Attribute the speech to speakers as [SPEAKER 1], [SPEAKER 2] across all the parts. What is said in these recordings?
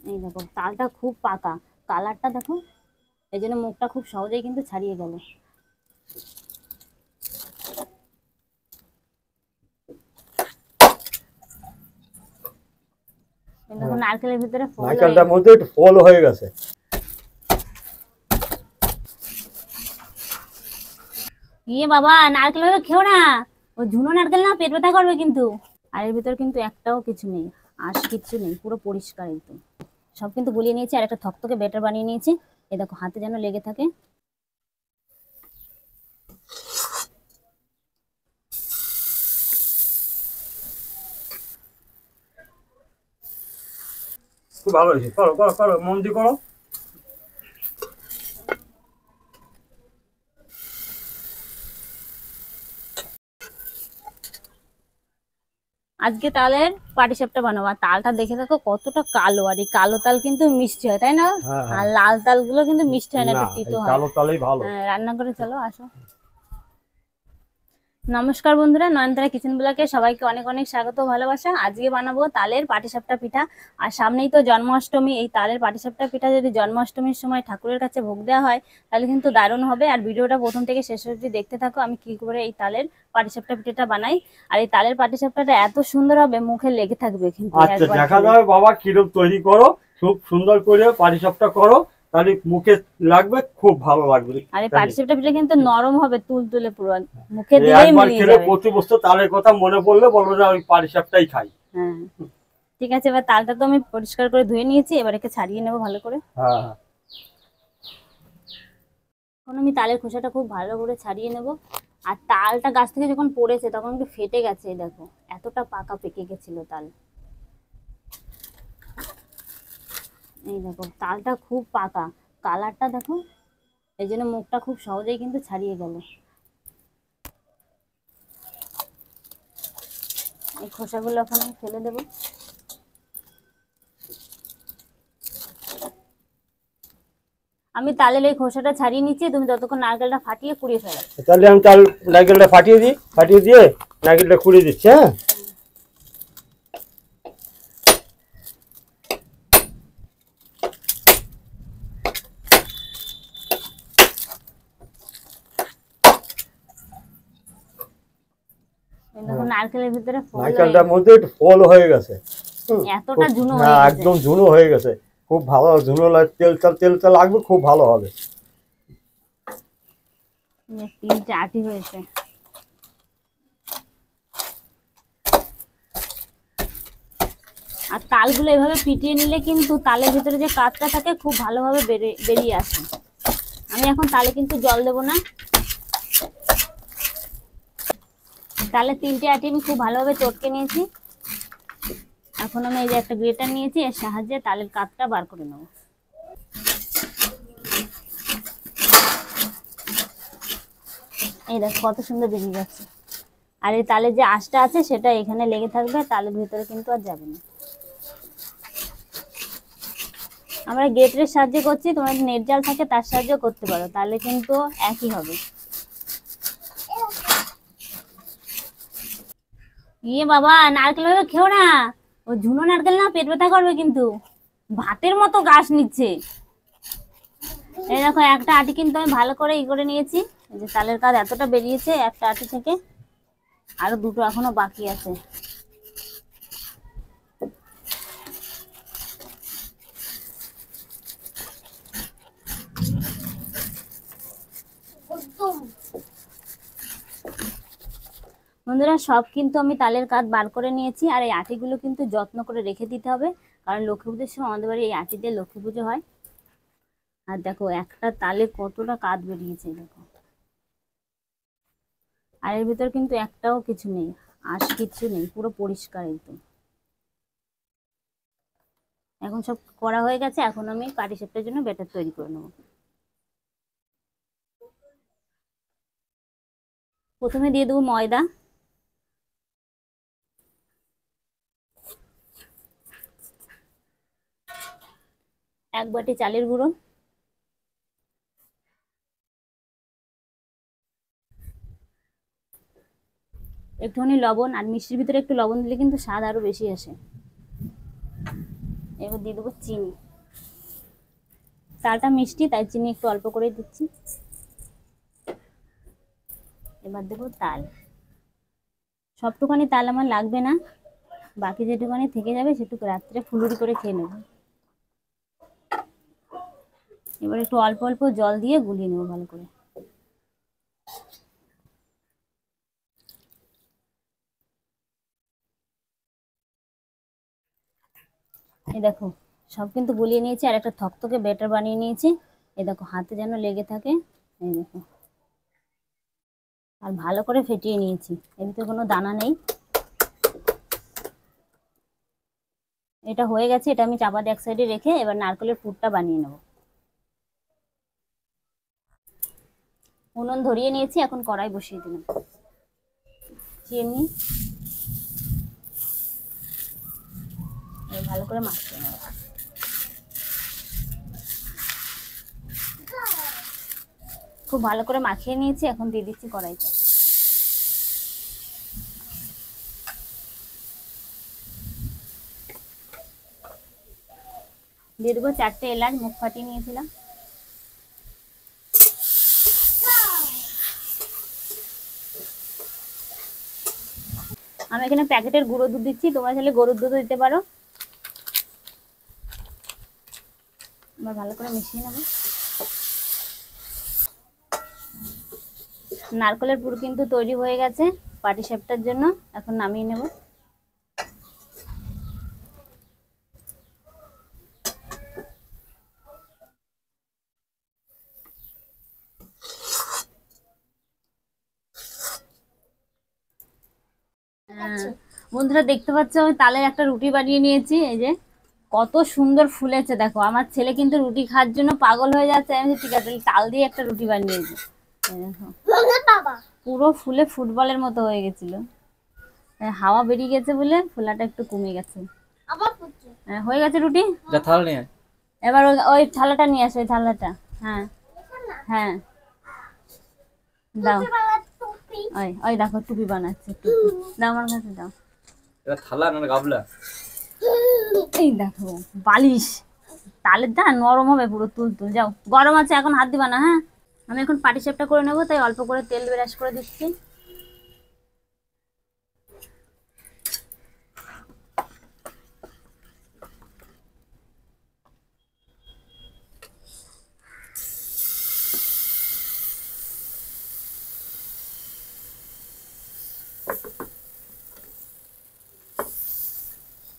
[SPEAKER 1] এই দেখো তালটা খুব পাকা, কালারটা দেখো, এই জন্য মুখটা খুব সহজেই কিন্তু ছাড়িয়ে গেল। দেখো নারকেলের ভিতরে ফল হয়ে
[SPEAKER 2] নারকেলটার
[SPEAKER 1] গেছে।
[SPEAKER 2] মধ্যে একটু ফল হয়ে গেছে।
[SPEAKER 1] ইয়ে বাবা, নারকেল ভাবে খেও না, ও ঝুনো নারকেল না, পেট ব্যথা করবে কিন্তু। আর এর ভিতর কিন্তু একটাও কিছু নেই, আঁশ কিচ্ছু নেই, পুরো পরিষ্কার একদম। সব কিন্তু গুলিয়ে নিয়েছি আর একটা থকথকে ব্যাটার বানিয়ে নিয়েছি। এই দেখো হাতে যেন লেগে থাকে।
[SPEAKER 2] খুব ভালো হয়েছে, করো করো করো, মন দিয়ে করো।
[SPEAKER 1] আজকে তালের পাটিসাপটা বানাবো। আর তালটা দেখে দেখো কতটা কালো, আর এই কালো তাল কিন্তু মিষ্টি হয়, তাই না?
[SPEAKER 2] হ্যাঁ
[SPEAKER 1] আর
[SPEAKER 2] হ্যাঁ।
[SPEAKER 1] লাল তালগুলো কিন্তু মিষ্টি হয় না,
[SPEAKER 2] না,
[SPEAKER 1] একটু
[SPEAKER 2] এই
[SPEAKER 1] তিতো হয়।
[SPEAKER 2] কালো তালেই ভালো।
[SPEAKER 1] হ্যাঁ, রান্না করে চলো, আসো। নমস্কার বন্ধুরা, নয়নতারা কিচেন ব্লগে সবাইকে অনেক অনেক স্বাগত, ভালোবাসা। আজকে বানাবো তালের পাটিসাপটা পিঠা। আর সামনেই তো জন্মাষ্টমী। এই তালের পাটিসাপটা পিঠা যদি জন্মাষ্টমীর সময় ঠাকুরের কাছে ভোগ দেওয়া হয় তাহলে কিন্তু দারুণ হবে। আর ভিডিওটা প্রথম থেকে শেষ অবধি দেখতে থাকো, আমি কি করে এই তালের পাটিসাপটা পিঠাটা বানাই। আর এই তালের পাটিসাপটাটা এত সুন্দর হবে, মুখে লেগে থাকবে কিন্তু
[SPEAKER 2] আচ্ছা,
[SPEAKER 1] একবার
[SPEAKER 2] দেখা
[SPEAKER 1] খেলে।
[SPEAKER 2] যাবে বাবা কিরম তৈরি করো। খুব সুন্দর করে পাটিসাপটা করো, তাহলে মুখে লাগবে, খুব ভালো লাগবে।
[SPEAKER 1] আর এই
[SPEAKER 2] তাই
[SPEAKER 1] পাটিসাপটা পিঠা কিন্তু নরম হবে, তুলতুলে পুরো, মুখে
[SPEAKER 2] এই
[SPEAKER 1] দিলেই
[SPEAKER 2] একবার
[SPEAKER 1] মিলিয়ে
[SPEAKER 2] খেলে
[SPEAKER 1] যাবে।
[SPEAKER 2] প্রতি বছর তালের কথা মনে পড়লে বলবো যে আমি পাটিসাপটাই খাই।
[SPEAKER 1] হ্যাঁ, ঠিক আছে। এবার তালটা তো আমি পরিষ্কার করে ধুয়ে নিয়েছি, এবার একে ছাড়িয়ে নেবো ভালো করে।
[SPEAKER 2] হ্যাঁ হ্যাঁ।
[SPEAKER 1] এখন আমি তালের খোসাটা খুব ভালো করে ছাড়িয়ে নেব। আর তালটা গাছ থেকে যখন পড়েছে তখন একটু ফেটে গেছে, এই দেখো এতটা পাকা পেকে গেছিল তাল। এই দেখো তালটা খুব পাকা, কালারটা দেখো, এই জন্য মুখটা খুব সহজেই কিন্তু ছাড়িয়ে গেল। এই খোসাগুলো এখন আমি ফেলে দেবো। আমি তালের এই খোসাটা ছাড়িয়ে নিচ্ছি, তুমি ততক্ষণ নারকেলটা ফাটিয়ে কুড়িয়ে ফেলো।
[SPEAKER 2] তাহলে আমি নারকেলটা ফাটিয়ে দিই, ফাটিয়ে দিয়ে নারকেলটা কুড়িয়ে দিচ্ছি। হ্যাঁ,
[SPEAKER 1] এই দেখো নারকেলের ভিতরে ফল হয়ে
[SPEAKER 2] নারকেলটার
[SPEAKER 1] গেছে।
[SPEAKER 2] মধ্যে একটু ফল হয়ে গেছে।
[SPEAKER 1] এতটা ঝুনো হয়ে
[SPEAKER 2] হ্যাঁ,
[SPEAKER 1] গেছে।
[SPEAKER 2] একদম ঝুনো হয়ে গেছে। খুব ভালো ঝুনো তেলটা লাগবে, খুব ভালো হবে।
[SPEAKER 1] তিনটে আটি হয়েছে। আর তালগুলো এভাবে পিটিয়ে নিলে কিন্তু তালের ভিতরে যে কাঠটা থাকে খুব ভালোভাবে বেরিয়ে আসে। আমি এখন তালে কিন্তু জল দেবো না। তালে তিনটে আটি আমি খুব ভালোভাবে চটকে নিয়েছি। এখন আমি এই যে একটা গ্রেটার নিয়েছি, এর সাহায্যে তালের কাঠটা বার করে নেবো। এই দেখো কত সুন্দর বেরিয়ে যাচ্ছে। আর এই তালের যে আঁশটা আছে সেটা এখানে লেগে থাকবে, তালের ভিতরে কিন্তু আর যাবে না। আমরা গ্রেটারের সাহায্যে করছি, তোমার নেট জাল থাকে তার সাহায্যে করতে পারো, তাহলে কিন্তু একই হবে। ইয়ে বাবা, নারকেল ভাবে খেও না, ও ঝুনো নারকেল না, পেট ব্যথা করবে কিন্তু। ভাতের মতো গাছ নিচ্ছে। এই দেখো একটা আটি কিন্তু আমি ভালো করে করে নিয়েছি। এই যে তালের কাজ এতটা বেরিয়েছে একটা আটি থেকে, আরো দুটো এখনো বাকি আছে। বন্ধুরা, সব কিন্তু আমি তালের কাজ বার করে নিয়েছি। আর এই আটিগুলো কিন্তু যত্ন করে রেখে দিতে হবে, কারণ লক্ষ্মী পুজোর সময় আমাদের বাড়ি এই আটি দিয়ে লক্ষ্মী পুজো হয়। আর দেখো একটা তালে কতটা কাঠ বেরিয়েছে দেখো। আর এর ভিতর কিন্তু একটাও কিছু নেই, আঁশ কিচ্ছু নেই, পুরো পরিষ্কার একদম। এখন সব করা হয়ে গেছে, এখন আমি পাটিসাপটার জন্য ব্যাটার তৈরি করে নেবো। প্রথমে দিয়ে দেবো ময়দা, এক বাটি চালের গুঁড়ো, একটুখানি লবণ। আর মিষ্টির ভিতরে একটু লবণ দিলে কিন্তু স্বাদ আরো বেশি আসে। এবার দিয়ে দেবো চিনি। তালটা মিষ্টি তাই চিনি একটু অল্প করে দিচ্ছি। এবার দেবো তাল। সবটুখানি তাল আমার লাগবে না, বাকি যেটুখানি থেকে যাবে সেটুকু রাত্রে ফুলুরি করে খেয়ে নেবো। এবার একটু অল্প অল্প জল দিয়ে গুলিয়ে নেবো ভালো করে। এই দেখো সব কিন্তু গুলিয়ে নিয়েছি, আর একটা থকথকে ব্যাটার বানিয়ে নিয়েছি। এই দেখো হাতে যেন লেগে থাকে। এই দেখো, আর ভালো করে ফেটিয়ে নিয়েছি, এদিকে কোনো দানা নেই। এটা হয়ে গেছে, এটা আমি চাপা দিয়ে এক সাইডে রেখে এবার নারকেলের পুরটা বানিয়ে নেব। উনুন ধরিয়ে নিয়েছি, এখন কড়াই বসিয়ে দিলাম। চিনি ভালো করে মাখিয়ে নেব। খুব ভালো করে মাখিয়ে নিয়েছি, এখন দিয়ে দিচ্ছি কড়াইতে। দিয়ে দেবো 4টে এলাচ মুখ ফাটিয়ে নিয়েছিলাম। আমি এখানে প্যাকেটের গুঁড়ো দুধ দিচ্ছি, তোমরা চাইলে গরুর দুধও দিতে পারো। এবার ভালো করে মিশিয়ে নেব। নারকেলের পুর কিন্তু তৈরি হয়ে গেছে পাটিসাপটার জন্য, এখন নামিয়ে নেব। বন্ধুরা দেখতে পাচ্ছ আমি তালের একটা রুটি বানিয়ে নিয়েছি। এই যে কত সুন্দর ফুলেছে দেখো, আমার ছেলে কিন্তু রুটি খাওয়ার জন্য পাগল হয়ে যাচ্ছে। আমি ঠিক আছে তাল দিয়ে একটা রুটি বানিয়েছি। দেখো পুরো ফুলে ফুটবলের মতো হয়ে গেছিল, হাওয়া বেরিয়ে গেছে বলে ফোলাটা একটু কমে গেছে। হয়ে গেছে রুটি। এবার ওই থালাটা নিয়ে আসো, ওই থালাটা। হ্যাঁ হ্যাঁ দাও। ওই ওই দেখো টুপি বানাচ্ছে, টুপি দাও আমার কাছে দাও।
[SPEAKER 2] এটা থালা না গাবলা?
[SPEAKER 1] এই দেখো বালিশ, তালের দা নরম হবে পুরো তুলতুল। যাও গরম আছে, এখন হাত দিবা না। হ্যাঁ আমি এখন পাটিসাপটা করে নেবো, তাই অল্প করে তেল ব্রাশ করে দিচ্ছি।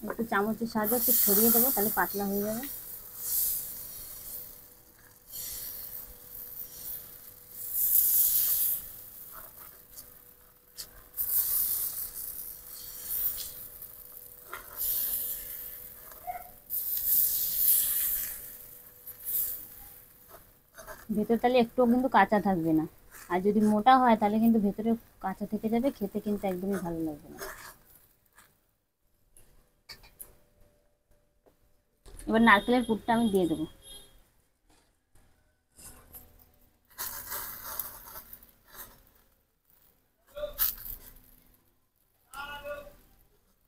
[SPEAKER 1] একটু চামচের সাহায্যে একটু ছড়িয়ে দেবো, তাহলে পাতলা হয়ে যাবে। ভেতর তাহলে একটুও কিন্তু কাঁচা থাকবে না, আর যদি মোটা হয় তাহলে কিন্তু ভেতরে কাঁচা থেকে যাবে, খেতে কিন্তু একদমই ভালো লাগবে না। এবার নারকেলের পুরটা আমি দিয়ে দেবো।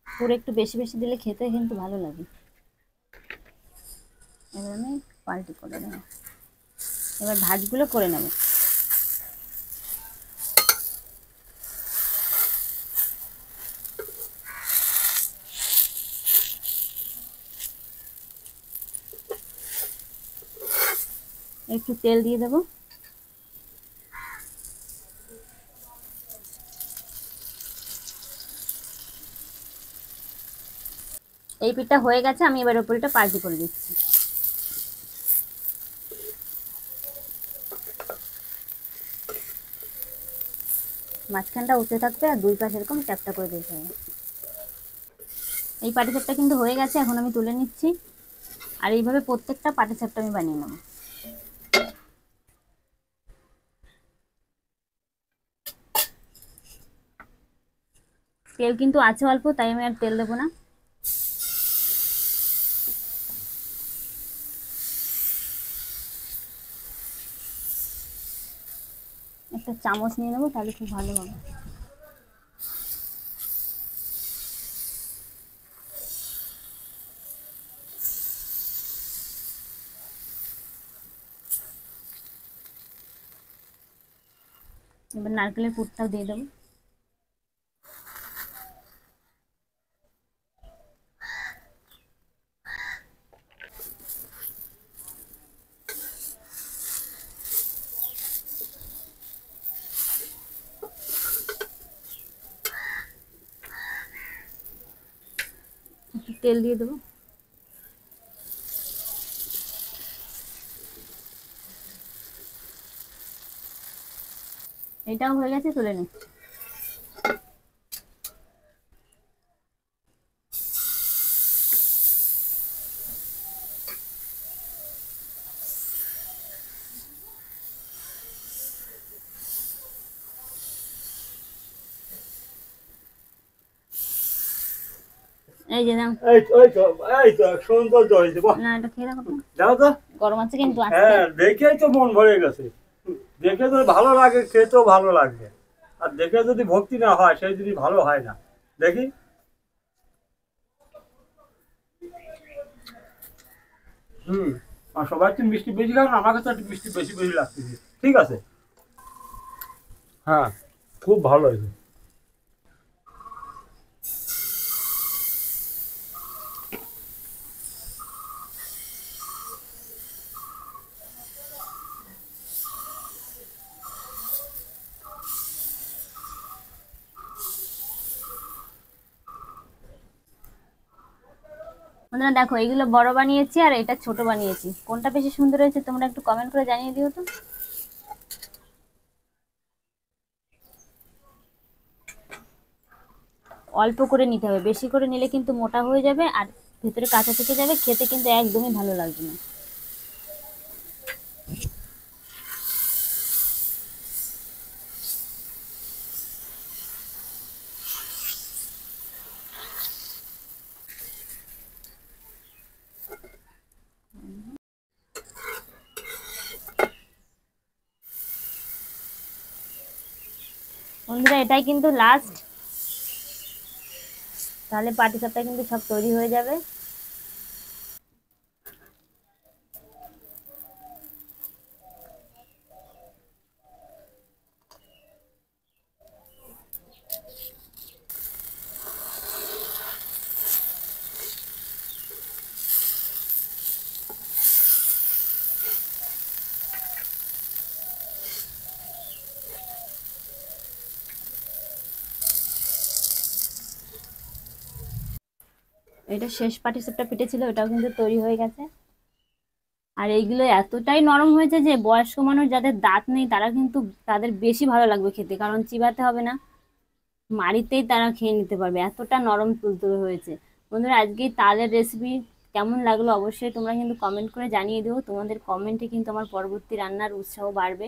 [SPEAKER 1] পুরো একটু বেশি বেশি দিলে খেতে কিন্তু ভালো লাগে। এবার আমি পাল্টি করে নেব, এবার ভাঁজগুলো করে নেব। একটু তেল দিয়ে দেবো। এই পিঠটা হয়ে গেছে, আমি এবার ওপরটা পাল্টি করে দিচ্ছি। মাঝখানটা উঠে থাকবে আর দুই পাশে এরকম চ্যাপটা করে দিতে হবে। এই পাটিসাপটা কিন্তু হয়ে গেছে, এখন আমি তুলে নিচ্ছি। আর এইভাবে প্রত্যেকটা পাটিসাপটা আমি বানিয়ে নেব। তেল কিন্তু আছে অল্প, তাই আমি আর তেল দেবো না। একটা চামচ নিয়ে নেবো, তাহলে খুব ভালো হবে। এবার নারকেলের পুরটাও দিয়ে দেবো। একটু তেল দিয়ে দেবো। এটাও হয়ে গেছে, তুলে নি। এই যে দাও।
[SPEAKER 2] এই তো সুন্দর হয়েছে, বাহ।
[SPEAKER 1] না, এটা খেয়ে দেখো তো।
[SPEAKER 2] দাও তো।
[SPEAKER 1] গরম আছে কিন্তু আজকে।
[SPEAKER 2] হ্যাঁ, দেখেই তো মন ভরে গেছে। দেখে যদি ভালো লাগে খেতেও ভালো লাগবে, আর দেখে যদি ভক্তি না হয় সেই যদি ভালো হয় না। দেখি। হুম। আর সবাই একটু মিষ্টি বেশি খাও না, আমাকে তো একটু মিষ্টি বেশি বেশি লাগতেছে। ঠিক আছে। হ্যাঁ, খুব ভালো হয়েছে।
[SPEAKER 1] বন্ধুরা দেখো, এগুলো বড় বানিয়েছি আর এটা ছোট বানিয়েছি, কোনটা বেশি সুন্দর হয়েছে তোমরা একটু কমেন্ট করে জানিয়ে দিও তো। অল্প করে নিতে হবে, বেশি করে নিলে কিন্তু মোটা হয়ে যাবে আর ভেতরে কাঁচা থেকে যাবে, খেতে কিন্তু একদমই ভালো লাগবে না। বন্ধুরা এটাই কিন্তু লাস্ট, তাহলে পাটিসাপটা কিন্তু সব তৈরি হয়ে যাবে। এটা শেষ পাটিসাপটা পিঠে ছিল, এটাও কিন্তু তৈরি হয়ে গেছে। আর এইগুলো এতটাই নরম হয়েছে যে বয়স্ক মানুষ যাদের দাঁত নেই তারা কিন্তু, তাদের বেশি ভালো লাগবে খেতে, কারণ চিবাতে হবে না, মাড়িতেই তারা খেয়ে নিতে পারবে, এতটা নরম তুলতুলে হয়েছে। বন্ধুরা আজকে এই তালের রেসিপি কেমন লাগলো অবশ্যই তোমরা কিন্তু কমেন্ট করে জানিয়ে দিও, তোমাদের কমেন্টে কিন্তু আমার পরবর্তী রান্নার উৎসাহ বাড়বে।